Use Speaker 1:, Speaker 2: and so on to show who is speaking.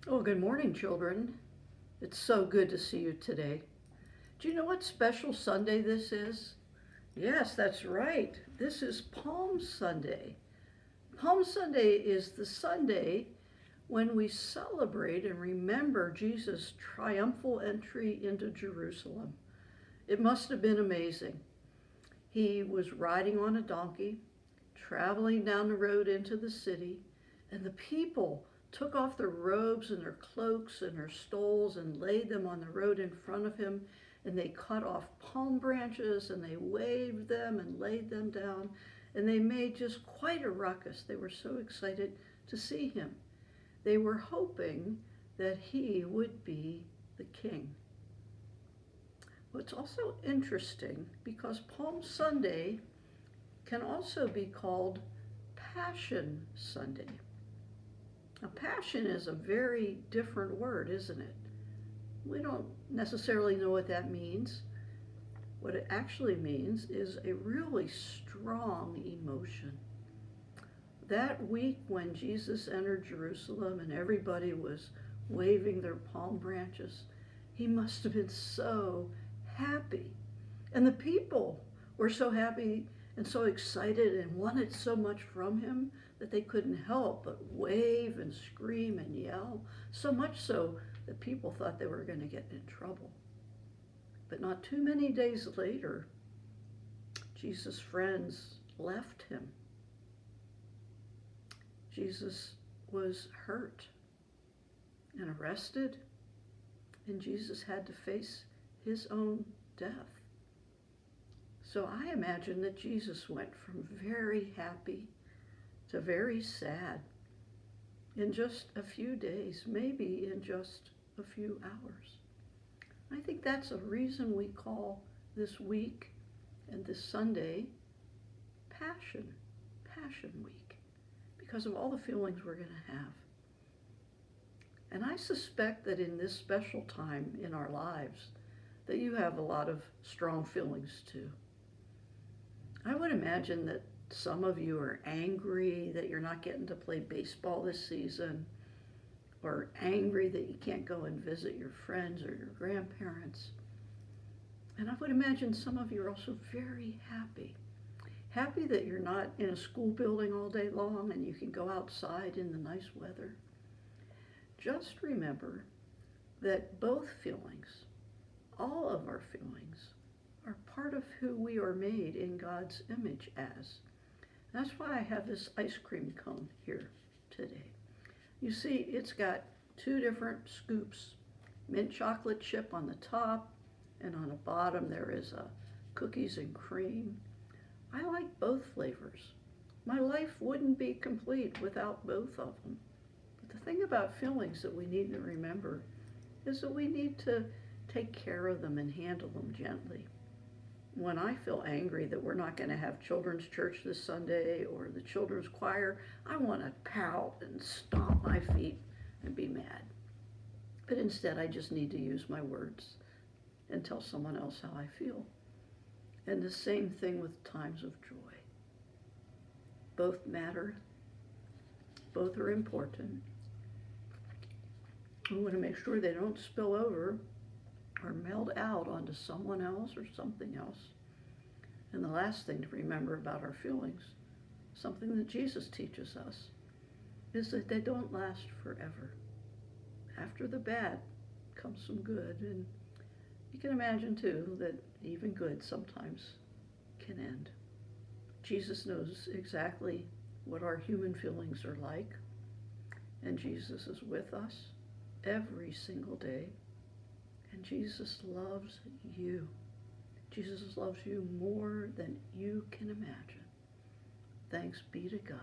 Speaker 1: Oh, good morning, children. It's so good to see you today. Do you know what special Sunday this is? Yes, that's right. This is Palm Sunday. Palm Sunday is the Sunday when we celebrate and remember Jesus' triumphal entry into Jerusalem. It must have been amazing. He was riding on a donkey, traveling down the road into the city, and the people took off their robes and their cloaks and their stoles and laid them on the road in front of him. And they cut off palm branches and they waved them and laid them down. And they made just quite a ruckus. They were so excited to see him. They were hoping that he would be the king. Well, it's also interesting because Palm Sunday can also be called Passion Sunday. Now, passion is a very different word, isn't it? We don't necessarily know what that means. What it actually means is a really strong emotion. That week when Jesus entered Jerusalem and everybody was waving their palm branches, he must have been so happy. And the people were so happy and so excited and wanted so much from him that they couldn't help but wave and scream and yell, so much so that people thought they were going to get in trouble. But not too many days later, Jesus' friends left him. Jesus was hurt and arrested, and Jesus had to face his own death. So I imagine that Jesus went from very happy to very sad in just a few days, maybe in just a few hours. I think that's a reason we call this week and this Sunday Passion Week, because of all the feelings we're going to have. And I suspect that in this special time in our lives that you have a lot of strong feelings too. I would imagine that some of you are angry that you're not getting to play baseball this season, or angry that you can't go and visit your friends or your grandparents. And I would imagine some of you are also very happy. Happy that you're not in a school building all day long and you can go outside in the nice weather. Just remember that both feelings, all of our feelings, are part of who we are made in God's image as. That's why I have this ice cream cone here today. You see, it's got two different scoops, mint chocolate chip on the top, and on the bottom there is a cookies and cream. I like both flavors. My life wouldn't be complete without both of them. But the thing about feelings that we need to remember is that we need to take care of them and handle them gently. When I feel angry that we're not going to have children's church this Sunday or the children's choir, I want to pout and stomp my feet and be mad. But instead, I just need to use my words and tell someone else how I feel. And the same thing with times of joy. Both matter, both are important. We want to make sure they don't spill over or melt out onto someone else or something else. And the last thing to remember about our feelings, something that Jesus teaches us, is that they don't last forever. After the bad comes some good, and you can imagine too that even good sometimes can end. Jesus knows exactly what our human feelings are like, and Jesus is with us every single day. And Jesus loves you. Jesus loves you more than you can imagine. Thanks be to God.